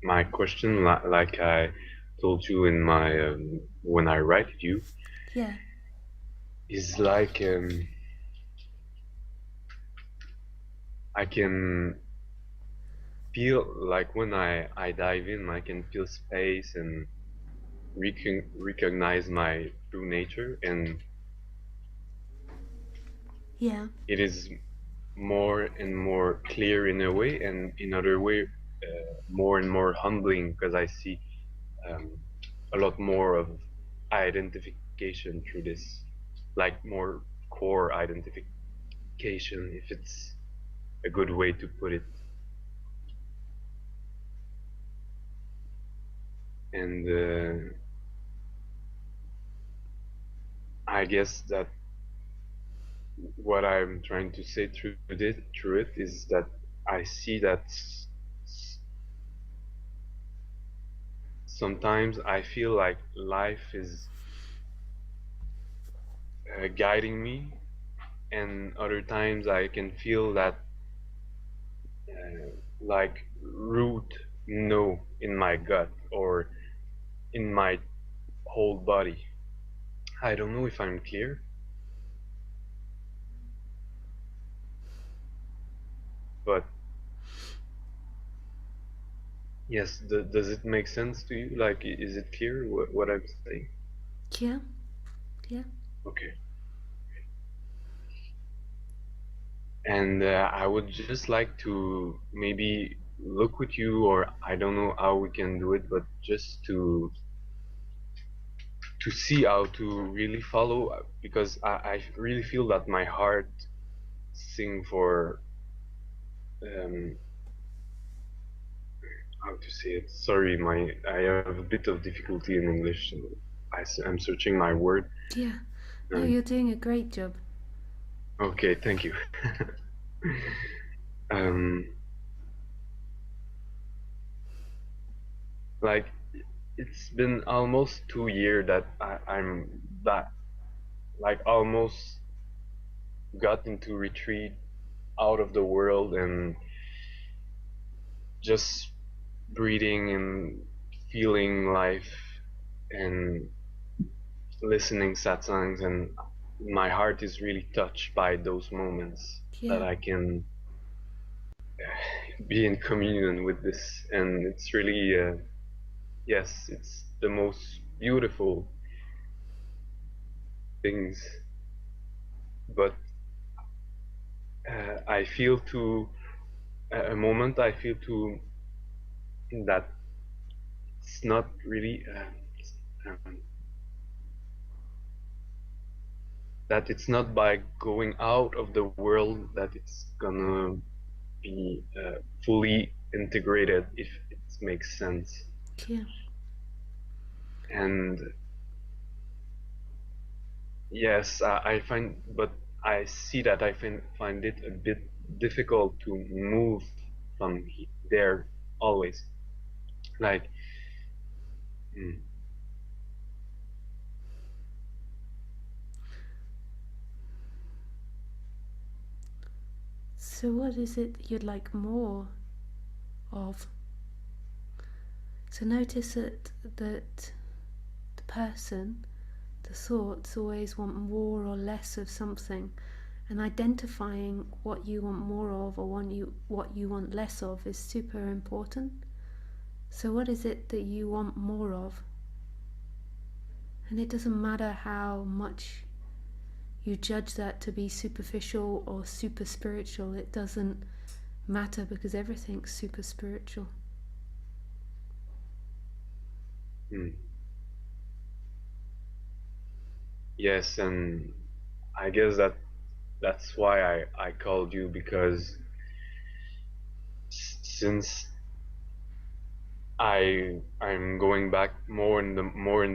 My question, like I told you in my when I write you, Yeah. is like I can feel like when I dive in, I can feel space and recognize my true nature, and Yeah. it is more and more clear in a way, and in other way, more and more humbling because I see um, a lot more of identification through this, like more core identification, if it's a good way to put it. And I guess that what I'm trying to say through it is that I see that sometimes I feel like life is guiding me, and other times I can feel that like root no in my gut or in my whole body. I don't know if I'm clear, but yes, does it make sense to you? Like, is it clear what I'm saying? Yeah. Yeah. Okay. And I would just like to maybe look with you, or I don't know how we can do it, but just to see how to really follow, because I really feel that my heart sing for um, how to say it. Sorry, my I have a bit of difficulty in English, so I'm searching my word. Yeah. No, Um, you're doing a great job. okay, thank you. um, like it's been almost 2 years that I'm that like almost got into retreat out of the world and just breathing and feeling life and listening satsangs, and my heart is really touched by those moments that Yeah. I can be in communion with this, and it's really yes, it's the most beautiful things. But I feel to a moment I feel to that it's not really that it's not by going out of the world that it's gonna be fully integrated, if it makes sense. Yeah. And yes, I find, but I see that find it a bit difficult to move from there always. Like, mm, So, what is it you'd like more of? So, notice that the person, the thoughts always want more or less of something, and identifying what you want more of or what you want less of is super important. So, what is it that you want more of? And it doesn't matter how much you judge that to be superficial or super spiritual, it doesn't matter because everything's super spiritual. mm, yes, and I guess that's why I called you, because since I'm going back more in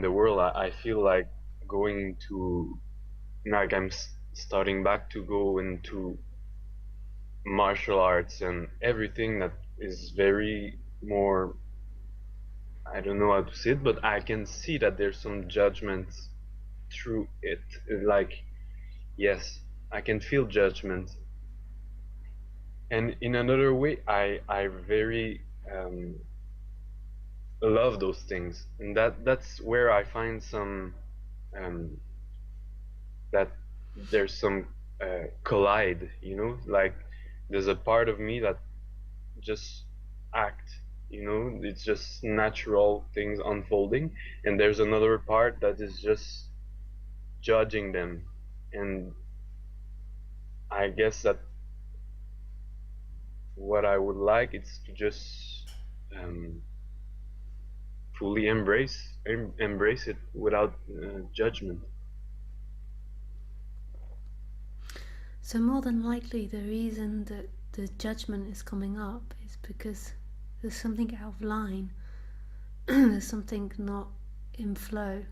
the world, I feel like going into, like I'm starting back to go into martial arts and everything that is very more, I don't know how to say it, but I can see that there's some judgments through it. Like, yes, I can feel judgment. And in another way, I very um, love those things, and that's where I find some um, that there's some collide, like there's a part of me that just act, it's just natural things unfolding, and there's another part that is just judging them, and I guess that what I would like is to just um, fully embrace it without judgment. So, more than likely, the reason that the judgment is coming up is because there's something out of line, there's something not in flow.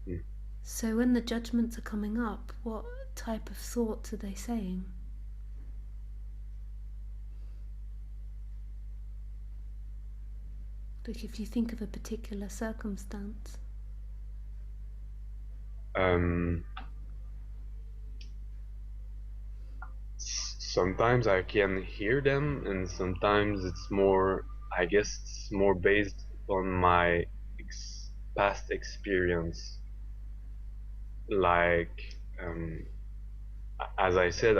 Mm. So, when the judgments are coming up, what type of thoughts are they saying? Like, if you think of a particular circumstance. Um, Sometimes I can hear them, and sometimes it's more, I guess it's more based on my past experience. Like, as I said,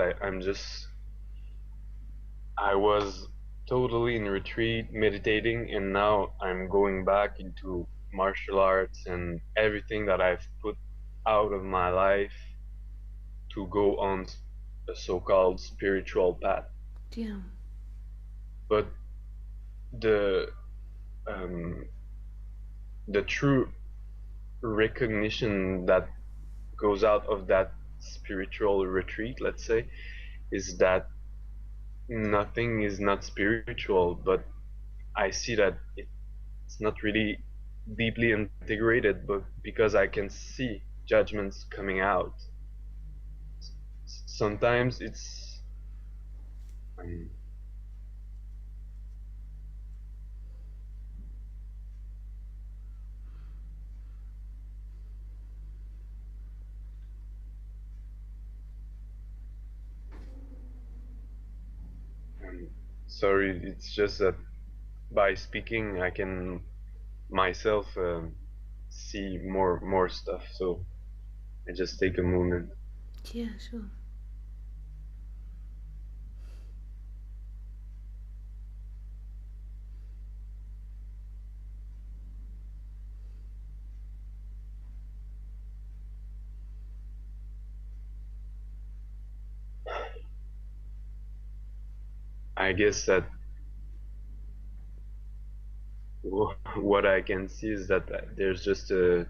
I was totally in retreat meditating, and now I'm going back into martial arts and everything that I've put out of my life to go on a so-called spiritual path. Yeah. But the um, the true recognition that goes out of that spiritual retreat, let's say, is that nothing is not spiritual, but I see that it's not really deeply integrated, but because I can see judgments coming out. Sometimes it's um, um, sorry, it's just that by speaking I can myself see more stuff. So I just take a moment. Yeah, sure. I guess that what I can see is that there's just a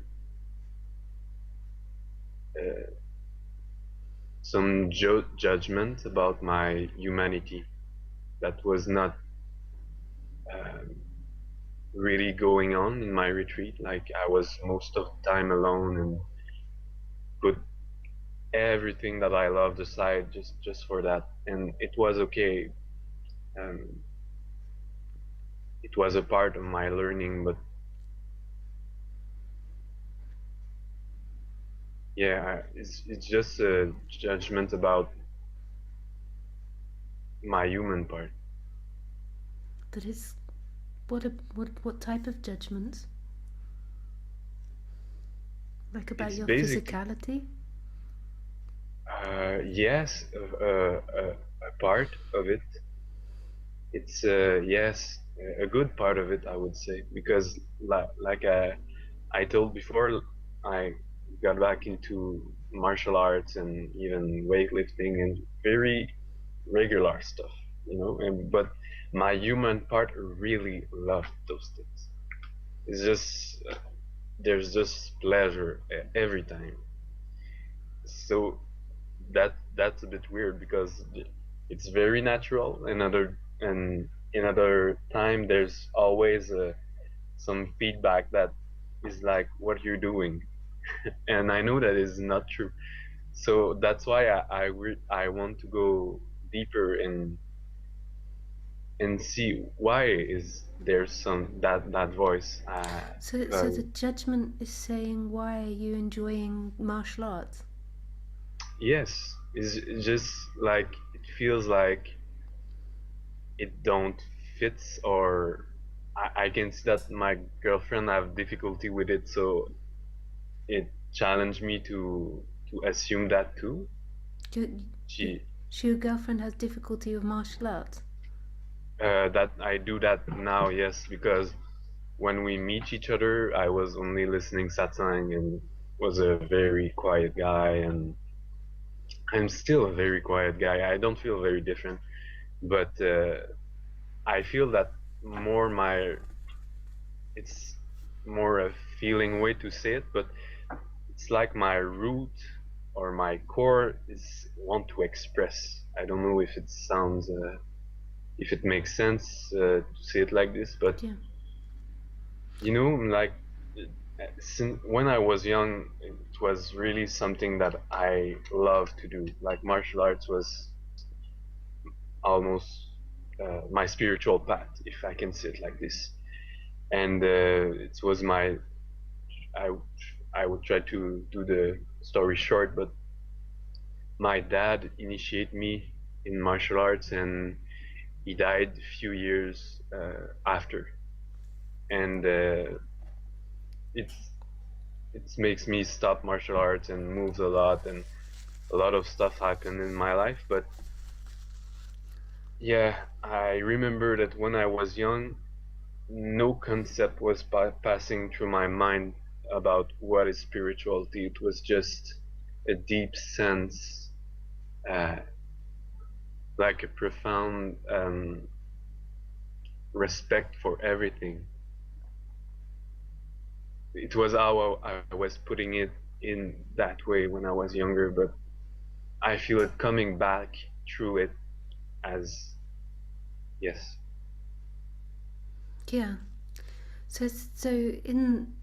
some judgment about my humanity that was not um, really going on in my retreat. Like I was most of the time alone and put everything that I loved aside just for that, and it was okay. Um, it was a part of my learning, but yeah, it's just a judgment about my human part. That is, what type of judgments? Like about It's your basic, physicality? yes, a part of it. It's yes, a good part of it, I would say, because like I told before, I got back into martial arts and even weightlifting and very regular stuff, And but my human part really loved those things. It's just there's just pleasure every time. So that's a bit weird because it's very natural. And another time there's always some feedback that is like, what you're doing, and I know that is not true. So that's why I want to go deeper and see why is there some that voice. So the judgment is saying, why are you enjoying martial arts? Yes, it's just like it feels like it don't fits, or I can see that my girlfriend have difficulty with it, so it challenged me to assume that too. Your, your, She so your girlfriend has difficulty with martial arts? that I do that now, yes, because when we meet each other, I was only listening satsang and was a very quiet guy, and I'm still a very quiet guy. I don't feel very different, but I feel that more my it's more a feeling way to say it, but it's like my root or my core is want to express. I don't know if it sounds if it makes sense to say it like this, but Yeah. you know, like since when I was young, it was really something that I loved to do. Like martial arts was almost my spiritual path, if I can say it like this. And it was my I I would try to do the story short, but my dad initiated me in martial arts, and he died a few years after, and it's it makes me stop martial arts and moves a lot, and a lot of stuff happened in my life. But yeah, I remember that when I was young, no concept was passing through my mind about what is spirituality. It was just a deep sense, uh, like a profound respect for everything. It was how I was putting it in that way when I was younger, but I feel it coming back through it as yes. Yeah. So in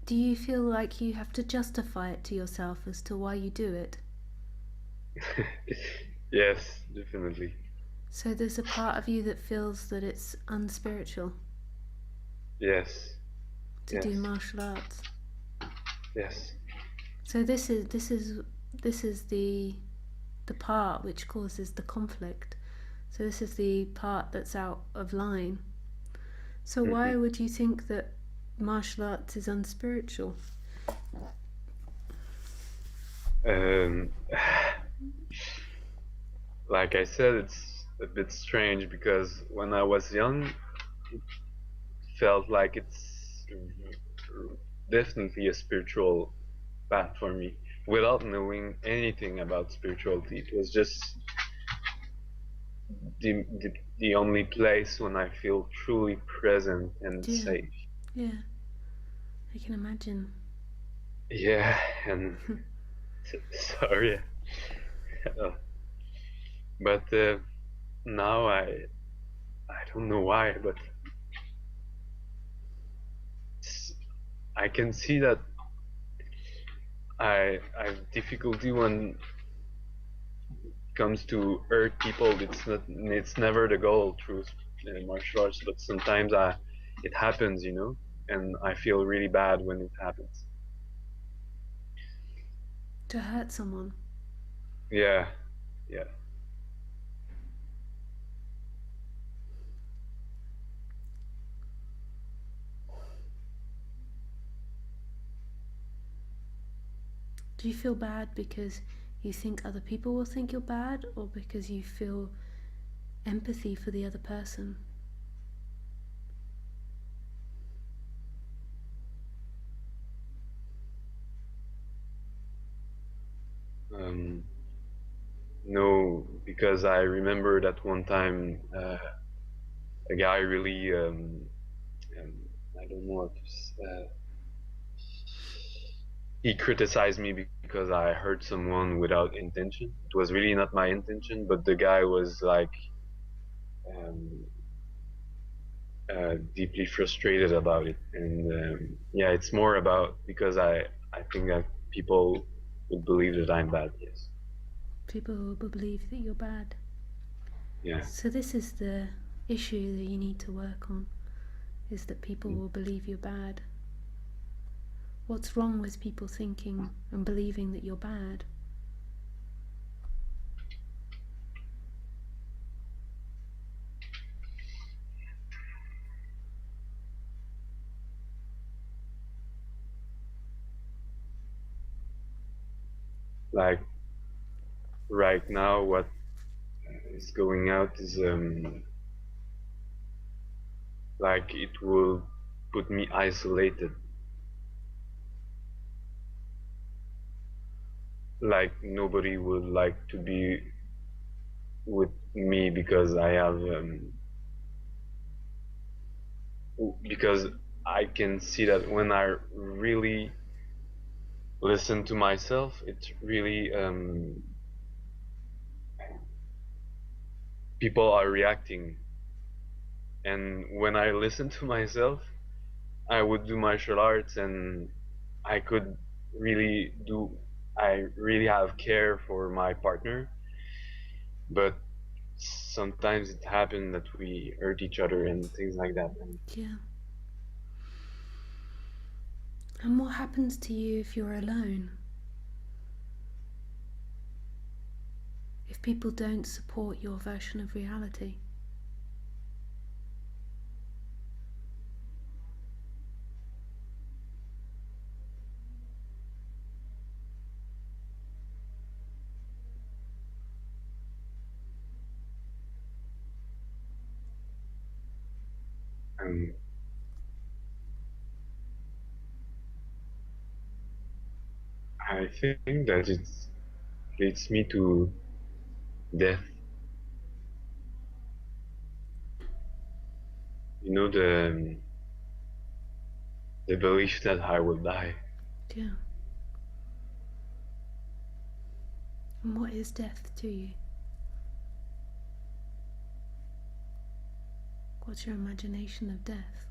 do you feel like you have to justify it to yourself as to why you do it? Yes, definitely. So there's a part of you that feels that it's unspiritual Yes, to do yes, martial arts. yes. So this is the part which causes the conflict. So this is the part that's out of line. So Hmm. why would you think that martial arts is unspiritual? Um, like I said, it's a bit strange because when I was young, it felt like it's definitely a spiritual path for me without knowing anything about spirituality. It was just the only place when I feel truly present and Yeah, safe. yeah, I can imagine. Yeah, and sorry, uh, but now I don't know why, but I can see that I have difficulty when it comes to hurt people. It's never the goal through martial arts, but sometimes it happens, you know, and I feel really bad when it happens. To hurt someone. Yeah, yeah. Do you feel bad because you think other people will think you're bad, or because you feel empathy for the other person? Um, no, because I remember that one time a guy really um, I don't know what to he criticized me because I hurt someone without intention. It was really not my intention, but the guy was like um, deeply frustrated about it. And yeah, it's more about because I think that people would believe that I'm bad. Yes. People will believe that you're bad. Yeah. So this is the issue that you need to work on, is that people Mm. will believe you're bad. What's wrong with people thinking and believing that you're bad? Like right now, what is going out is like it will put me isolated. Like nobody would like to be with me because I have because I can see that when I really listen to myself, it's really people are reacting. And when I listen to myself, I would do martial arts and I could really do, I really have care for my partner, but sometimes it happens that we hurt each other and things like that. And Yeah. And what happens to you if you're alone? If people don't support your version of reality? um, I think that it leads me to death. You know, the belief that I will die. Yeah. And what is death to you? What's your imagination of death?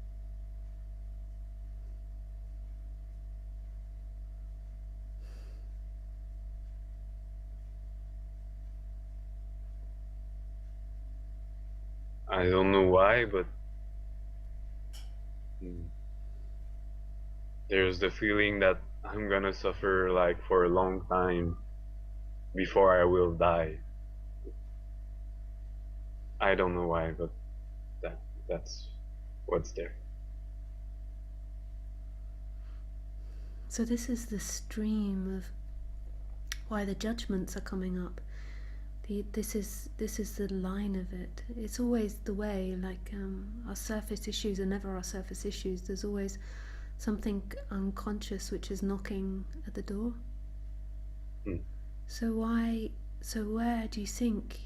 I don't know why, but mm, there's the feeling that I'm gonna suffer like for a long time before I will die. I don't know why, but that that's what's there. So this is the stream of why the judgments are coming up. This is the line of it. It's always the way. Like our surface issues are never our surface issues. There's always something unconscious which is knocking at the door. Mm. So why? So where do you think?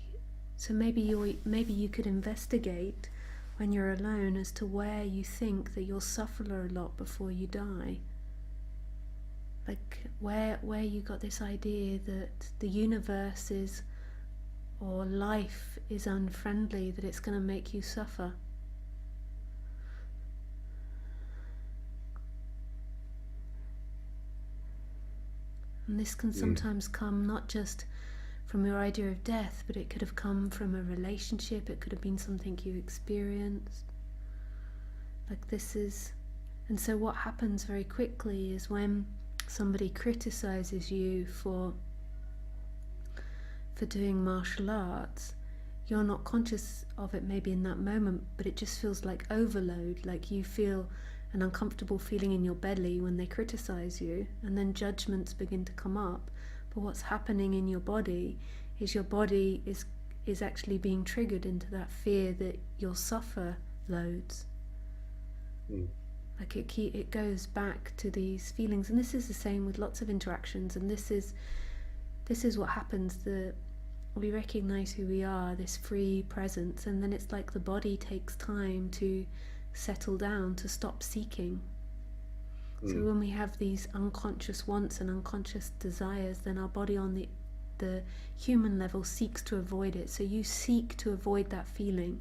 So maybe you could investigate when you're alone as to where you think that you'll suffer a lot before you die. Like where you got this idea that the universe is, or life is unfriendly, that it's going to make you suffer. And this can sometimes come not just from your idea of death, but it could have come from a relationship, it could have been something you experienced. Like this is, and so what happens very quickly is when somebody criticizes you for doing martial arts, you're not conscious of it maybe in that moment, but it just feels like overload, like you feel an uncomfortable feeling in your belly when they criticize you, and then judgments begin to come up. But what's happening in your body is your body is actually being triggered into that fear that you'll suffer loads. Like it goes back to these feelings, and this is the same with lots of interactions, and this is what happens. We recognize who we are, this free presence, and then it's like the body takes time to settle down, to stop seeking. So when we have these unconscious wants and unconscious desires, then our body on the human level seeks to avoid it. So you seek to avoid that feeling.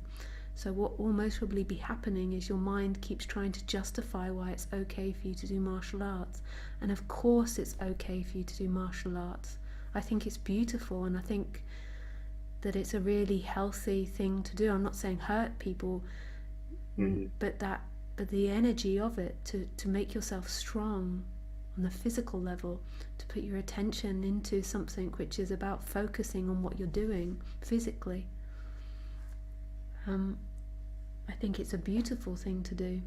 So what will most probably be happening is your mind keeps trying to justify why it's okay for you to do martial arts. And of course it's okay for you to do martial arts. I think it's beautiful, and I think that it's a really healthy thing to do. I'm not saying hurt people, but the energy of it, to make yourself strong on the physical level, to put your attention into something which is about focusing on what you're doing physically. I think it's a beautiful thing to do.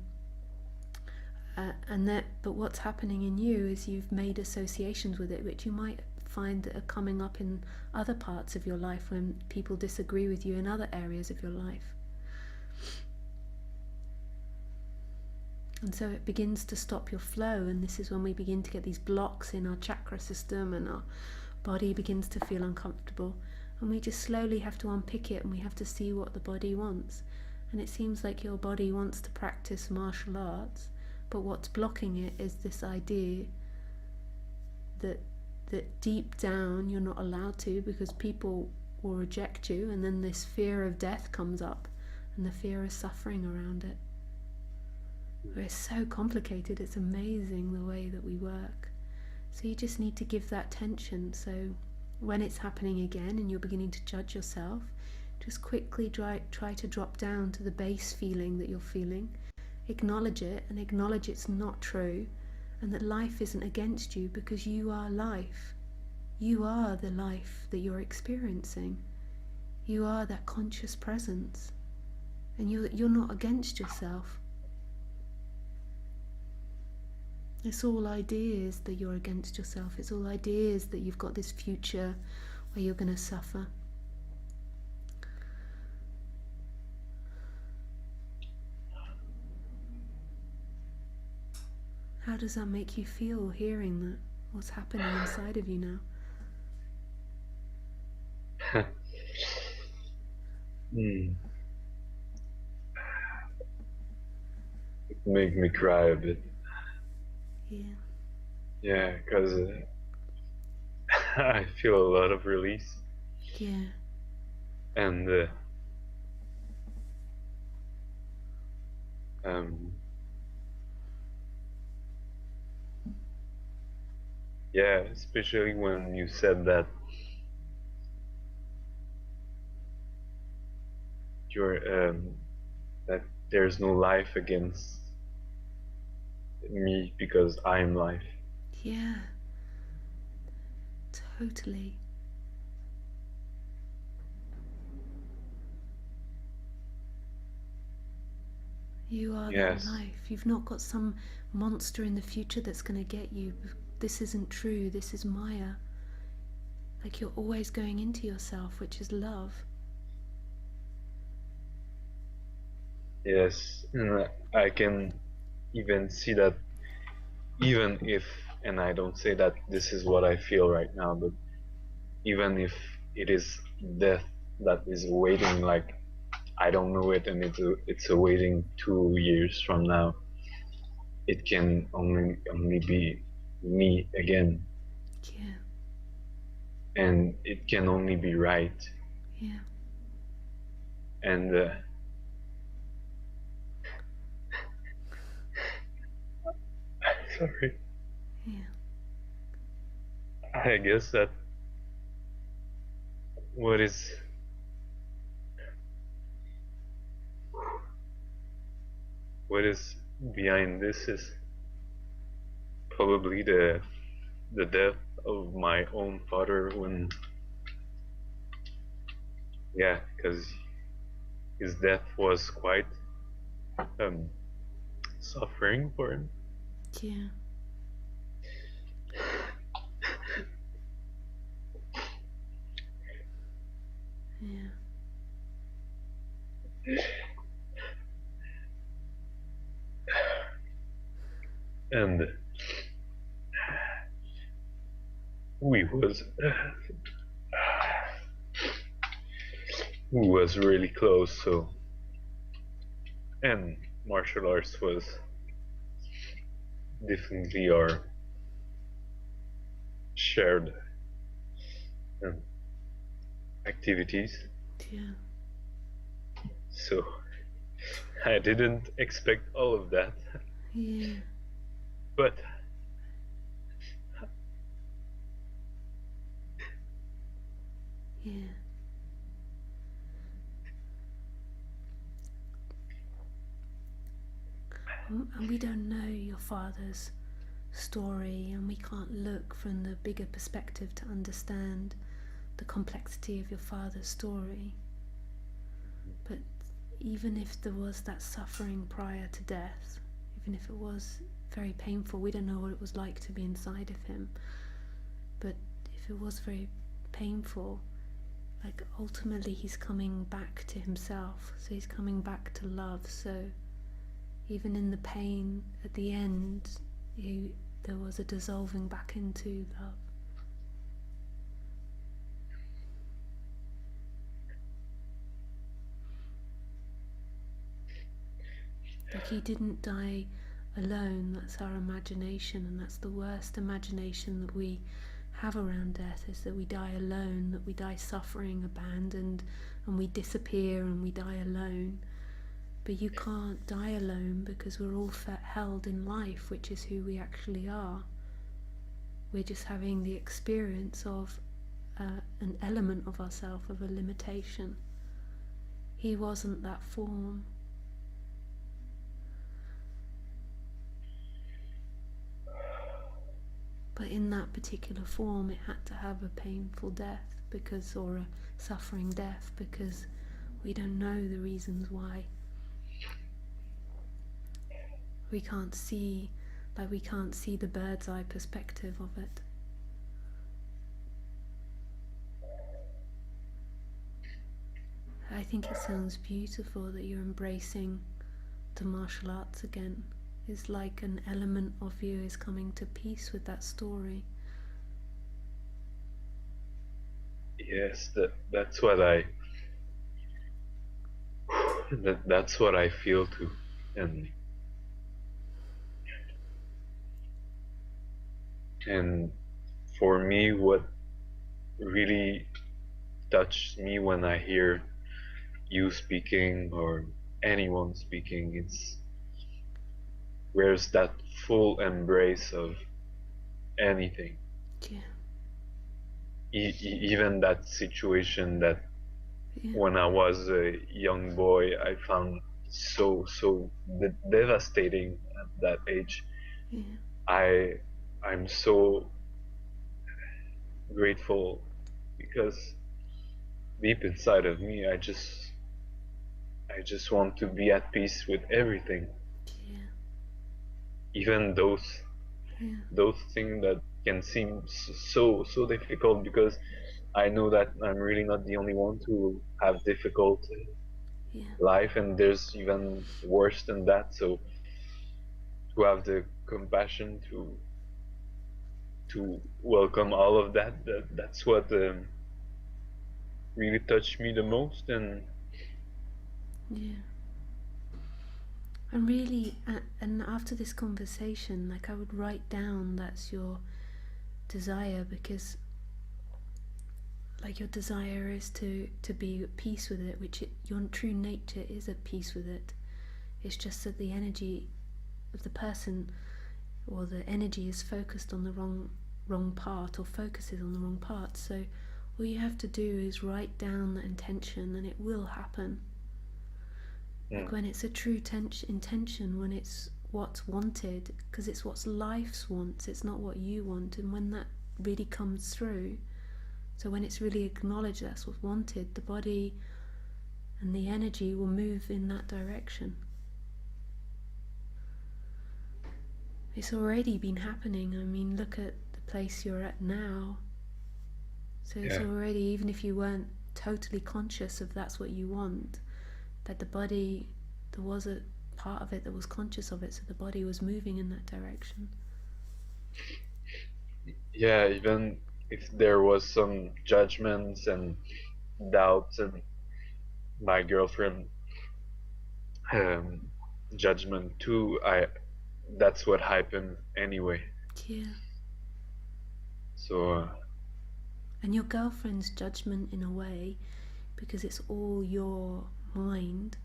But what's happening in you is you've made associations with it which you might find that are coming up in other parts of your life when people disagree with you in other areas of your life. And so it begins to stop your flow, and this is when we begin to get these blocks in our chakra system, and our body begins to feel uncomfortable. And we just slowly have to unpick it, and we have to see what the body wants. And it seems like your body wants to practice martial arts, but what's blocking it is this idea that deep down you're not allowed to, because people will reject you, and then this fear of death comes up, and the fear of suffering around it. It's so complicated. It's amazing the way that we work. So you just need to give that tension. So when it's happening again and you're beginning to judge yourself, just quickly try to drop down to the base feeling that you're feeling. Acknowledge it, and acknowledge it's not true, and that life isn't against you, because you are life. You are the life that you're experiencing. You are that conscious presence, and you're not against yourself. It's all ideas that you're against yourself. It's all ideas that you've got this future where you're going to suffer. How does that make you feel, hearing that? What's happening inside of you now? It makes me cry a bit. Yeah. Yeah, because I feel a lot of release. Yeah. And yeah, especially when you said that you're that there's no life against me because I'm life. Yeah. Totally. You are Yes. that life. You've not got some monster in the future that's going to get you. This isn't true. This is Maya. Like, you're always going into yourself, which is love. Yes, and I can even see that, even if, and I don't say that this is what I feel right now, but even if it is death that is waiting, like I don't know it, and it's awaiting 2 years from now, it can only be me again. Yeah. And it can only be right. Yeah. And sorry. Yeah. I guess that what is behind this is probably the death of my own father, when because his death was quite suffering for him. Yeah. Yeah. And we was really close. So, and martial arts was definitely our shared activities. Yeah. So I didn't expect all of that. Yeah. But Yeah. And we don't know your father's story, and we can't look from the bigger perspective to understand the complexity of your father's story. But even if there was that suffering prior to death, even if it was very painful, we don't know what it was like to be inside of him. But if it was very painful, like ultimately he's coming back to himself, so he's coming back to love. So even in the pain at the end, there was a dissolving back into love. Like he didn't die alone. That's our imagination, and that's the worst imagination that we have around death, is that we die alone, that we die suffering, abandoned, and we disappear and we die alone. But you can't die alone, because we're all held in life, which is who we actually are. We're just having the experience of an element of ourselves, of a limitation. He wasn't that form. But in that particular form, it had to have a painful death, or a suffering death, because we don't know the reasons why. We can't see the bird's eye perspective of it. I think it sounds beautiful that you're embracing the martial arts again. It's like an element of you is coming to peace with that story. Yes, that's what that's what I feel too. And for me, what really touched me when I hear you speaking or anyone speaking, it's where's that full embrace of anything. Yeah, Even that situation that yeah, when I was a young boy I found so devastating at that age. yeah, I I'm so grateful because deep inside of me I just want to be at peace with everything, yeah, even yeah, those things that can seem so difficult, because I know that I'm really not the only one to have difficult yeah, life, and there's even worse than that. So to have the compassion to welcome all of that's what really touched me the most. And yeah. And really, and after this conversation, like I would write down that's your desire, because like your desire is to be at peace with it, your true nature is at peace with it. It's just that the energy of the person, or the energy, is focused on the wrong part, or focuses on the wrong part. So all you have to do is write down that intention, and it will happen. mm, Like when it's a true intention, when it's what's wanted, because it's what life's wants, it's not what you want. And when that really comes through, so when it's really acknowledged that's what's wanted, the body and the energy will move in that direction. It's already been happening. I mean, look at the place you're at now. So it's yeah, already, even if you weren't totally conscious of that's what you want, that the body, there was a part of it that was conscious of it, so the body was moving in that direction. yeah, even if there was some judgments and doubts and my girlfriend um, judgment too, I that's what happened anyway. Yeah. So And your girlfriend's judgment, in a way, because it's all your mind,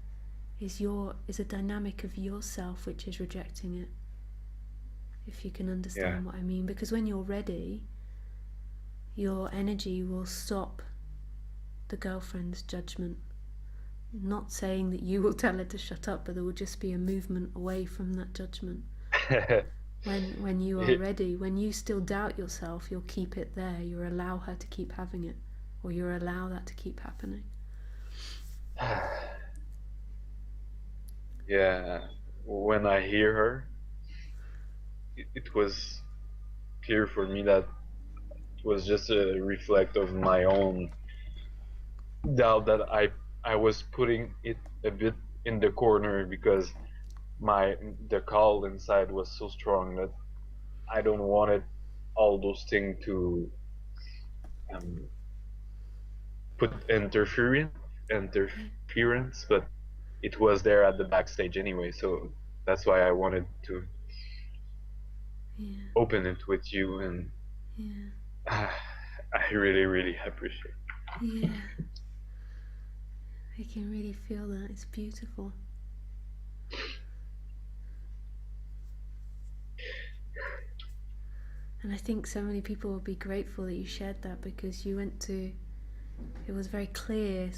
is a dynamic of yourself which is rejecting it, if you can yeah. understand what I mean. Because when you're ready, your energy will stop the girlfriend's judgment. Not saying that you will tell her to shut up, but there will just be a movement away from that judgment. When you are ready, when you still doubt yourself, you'll keep it there. You'll allow her to keep having it, or you'll allow that to keep happening. Yeah, when I hear her, it was clear for me that was just a reflect of my own doubt that I was putting it a bit in the corner because the call inside was so strong that I don't want it all those things to um, put Yeah, interference, but it was there at the backstage anyway, so that's why I wanted to yeah, open it with you, and yeah, I really, really appreciate. yeah. I can really feel that. It's beautiful. And I think so many people will be grateful that you shared that because you went to, it was very clear,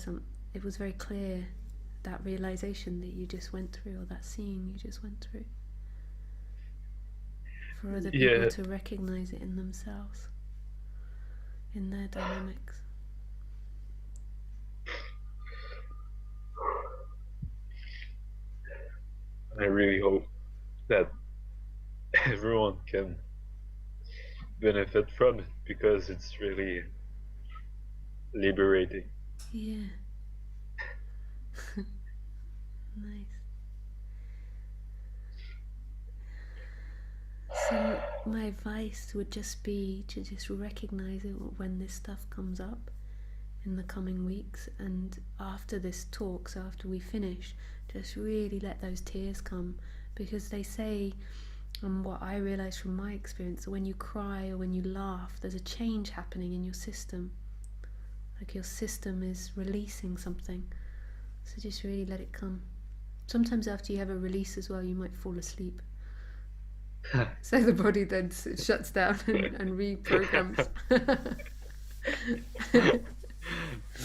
it was very clear that realization that you just went through, or that scene you just went through, for other people Yeah, to recognize it in themselves, in their dynamics. I really hope that everyone can benefit from it because it's really liberating. Yeah, nice. So my advice would just be to just recognize it when this stuff comes up in the coming weeks, and after this talk, so after we finish, just really let those tears come, because they say, and what I realised from my experience, that when you cry or when you laugh, there's a change happening in your system, like your system is releasing something. So just really let it come. Sometimes after you have a release as well, you might fall asleep, so the body then shuts down and reprograms.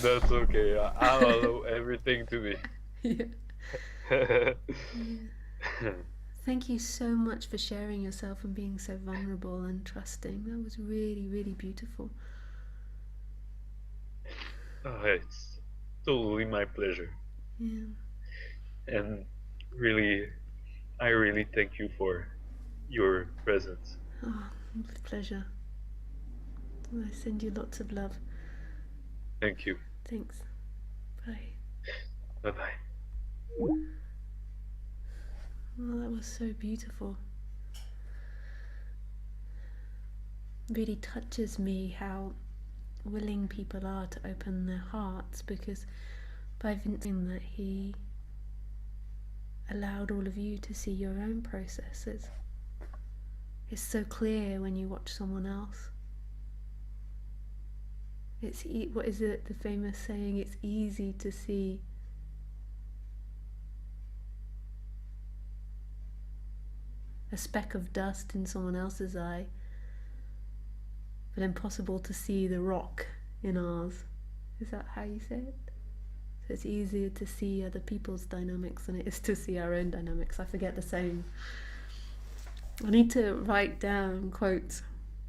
That's okay. I'll allow everything to be. Yeah. Yeah. Thank you so much for sharing yourself and being so vulnerable and trusting. That was really, really beautiful. Oh, it's totally my pleasure. Yeah. And really, I really thank you for your presence. Oh, pleasure. I send you lots of love. Thank you. Thanks. Bye. Bye bye. Oh, that was so beautiful. It really touches me how willing people are to open their hearts, because by Vincent that he allowed all of you to see your own processes. It's so clear when you watch someone else. It's what is it, the famous saying, it's easy to see a speck of dust in someone else's eye, but impossible to see the rock in ours. Is that how you say it? So it's easier to see other people's dynamics than it is to see our own dynamics. I forget the saying. I need to write down quotes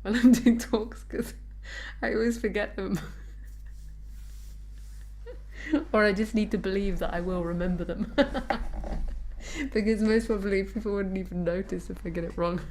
while I'm doing talks because I always forget them. Or I just need to believe that I will remember them. Because most probably people wouldn't even notice if I get it wrong.